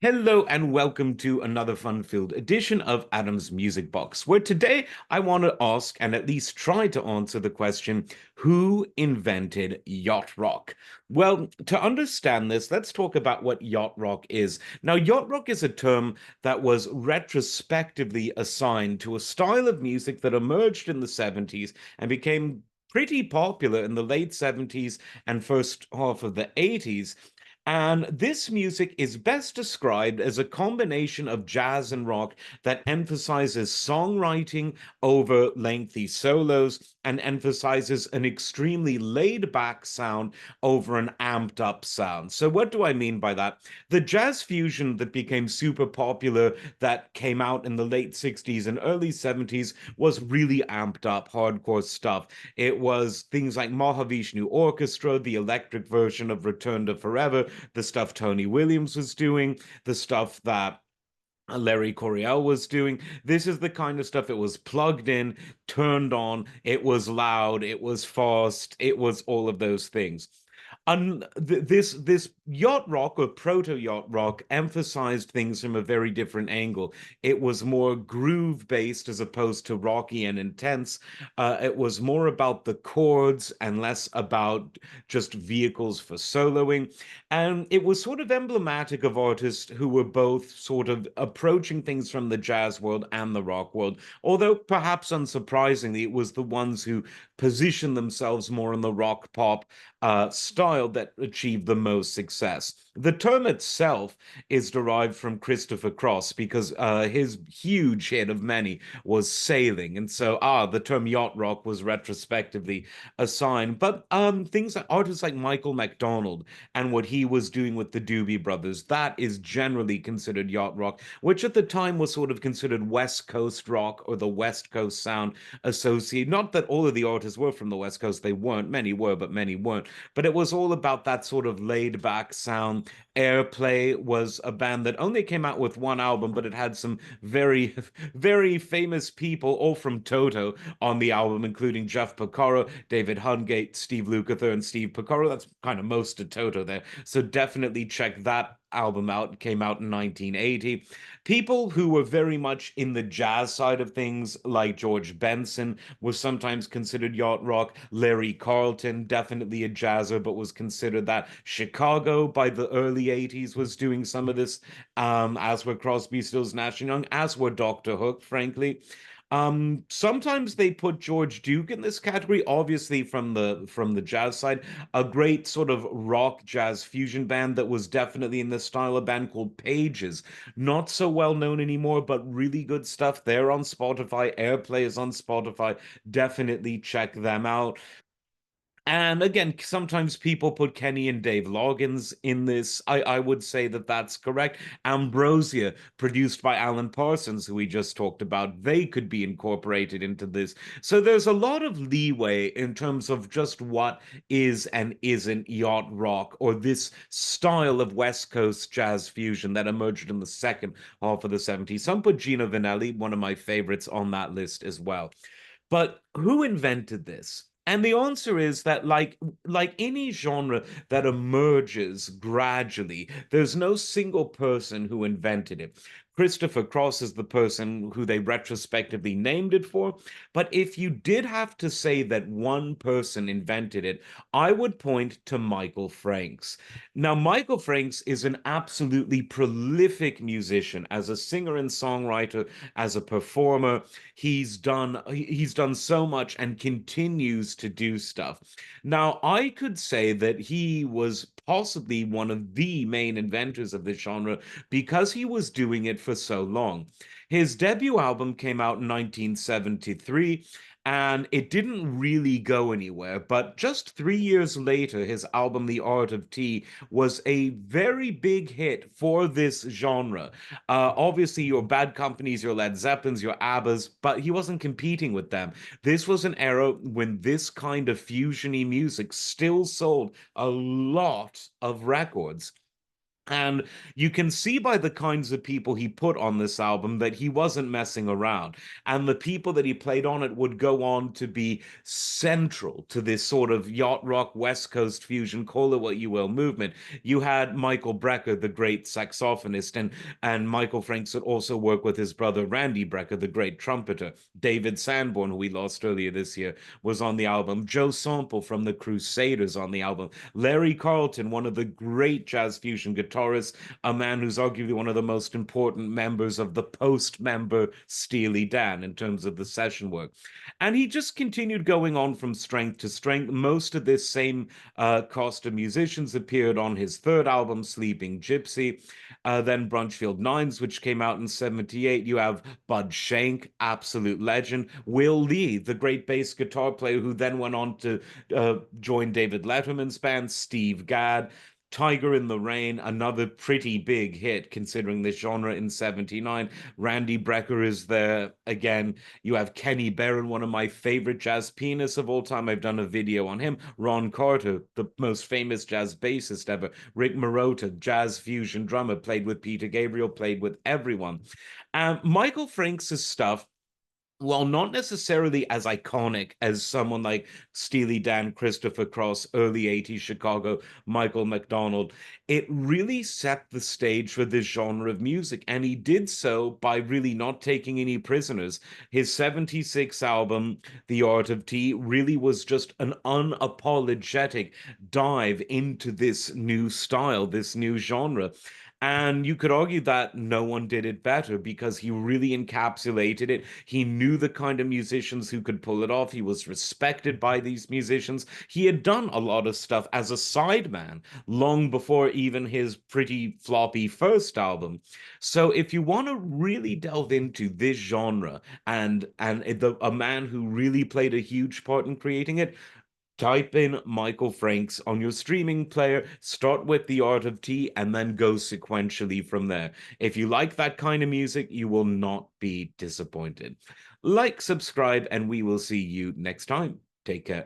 Hello and welcome to another fun-filled edition of Adam's Music Box, where today I want to ask and at least try to answer the question, who invented yacht rock? Well, to understand this, let's talk about what yacht rock is. Now, yacht rock is a term that was retrospectively assigned to a style of music that emerged in the 70s and became pretty popular in the late 70s and first half of the 80s. And this music is best described as a combination of jazz and rock that emphasizes songwriting over lengthy solos and emphasizes an extremely laid back sound over an amped up sound. So, what do I mean by that? The jazz fusion that became super popular, that came out in the late 60s and early 70s, was really amped up hardcore stuff. It was things like Mahavishnu Orchestra, the electric version of Return to Forever, the stuff Tony Williams was doing, the stuff that Larry Coryell was doing. This is the kind of stuff it was plugged in, turned on, it was loud, it was fast, it was all of those things. This yacht rock or proto yacht rock emphasized things from a very different angle. It was more groove based as opposed to rocky and intense. It was more about the chords and less about just vehicles for soloing. And it was sort of emblematic of artists who were both sort of approaching things from the jazz world and the rock world. Although perhaps unsurprisingly, it was the ones who positioned themselves more in the rock pop style that achieved the most success. The term itself is derived from Christopher Cross because his huge hit of many was sailing. And so, the term yacht rock was retrospectively assigned. But things like artists like Michael McDonald and what he was doing with the Doobie Brothers, that is generally considered yacht rock, which at the time was sort of considered West Coast rock or the West Coast sound associated. Not that all of the artists were from the West Coast, they weren't. Many were, but many weren't. But it was all about that sort of laid back sound. Airplay was a band that only came out with one album, but it had some very, very famous people, all from Toto, on the album, including Jeff Porcaro, David Hungate, Steve Lukather, and Steve Porcaro. That's kind of most of Toto there. So definitely check that album out. It came out in 1980. People who were very much in the jazz side of things, like George Benson, was sometimes considered yacht rock. Larry Carlton, definitely a jazzer, but was considered that. Chicago by the early 80s was doing some of this, as were Crosby, Stills, Nash and Young, as were Dr. Hook, frankly. Sometimes they put George Duke in this category, obviously from the jazz side, a great sort of rock jazz fusion band that was definitely in the style, of band called Pages. Not so well known anymore, but really good stuff. They're on Spotify. Airplay is on Spotify. Definitely check them out. And again, sometimes people put Kenny and Dave Loggins in this. I would say that that's correct. Ambrosia, produced by Alan Parsons, who we just talked about, they could be incorporated into this. So there's a lot of leeway in terms of just what is and isn't yacht rock or this style of West Coast jazz fusion that emerged in the second half of the 70s. Some put Gino Vanelli, one of my favorites, on that list as well. But who invented this? And the answer is that, like any genre that emerges gradually, there's no single person who invented it. Christopher Cross is the person who they retrospectively named it for. But if you did have to say that one person invented it, I would point to Michael Franks. Now, Michael Franks is an absolutely prolific musician as a singer and songwriter, as a performer. He's done so much and continues to do stuff. Now, I could say that he was possibly one of the main inventors of this genre because he was doing it for so long. His debut album came out in 1973 and it didn't really go anywhere. But just 3 years later, his album, The Art of Tea, was a very big hit for this genre. Obviously, your Bad Companies, your Led Zeppelins, your ABBAs, but he wasn't competing with them. This was an era when this kind of fusiony music still sold a lot of records. And you can see by the kinds of people he put on this album that he wasn't messing around. And the people that he played on it would go on to be central to this sort of yacht rock, West Coast fusion, call it what you will, movement. You had Michael Brecker, the great saxophonist, and Michael Franks would also work with his brother Randy Brecker, the great trumpeter. David Sanborn, who we lost earlier this year, was on the album. Joe Sample from the Crusaders on the album. Larry Carlton, one of the great jazz fusion guitarists, a man who's arguably one of the most important members of the post member Steely Dan in terms of the session work. And he just continued going on from strength to strength. Most of this same cast of musicians appeared on his third album, Sleeping Gypsy. Then Brunchfield Nines, which came out in 78. You have Bud Shank, absolute legend. Will Lee, the great bass guitar player who then went on to join David Letterman's band, Steve Gadd. Tiger in the Rain, another pretty big hit considering the genre in 79. Randy Brecker is there again. You have Kenny Barron, one of my favorite jazz pianists of all time. I've done a video on him. Ron Carter, the most famous jazz bassist ever. Rick Marotta, jazz fusion drummer, played with Peter Gabriel, played with everyone. Michael Franks' stuff, while not necessarily as iconic as someone like Steely Dan, Christopher Cross, early 80s Chicago, Michael McDonald, it really set the stage for this genre of music. And he did so by really not taking any prisoners. His 76 album, The Art of Tea, really was just an unapologetic dive into this new style, this new genre. And you could argue that no one did it better because he really encapsulated it. He knew the kind of musicians who could pull it off. He was respected by these musicians. He had done a lot of stuff as a sideman long before even his pretty floppy first album. So if you want to really delve into this genre and a man who really played a huge part in creating it, type in Michael Franks on your streaming player, start with The Art of Tea, and then go sequentially from there. If you like that kind of music, you will not be disappointed. Like, subscribe, and we will see you next time. Take care.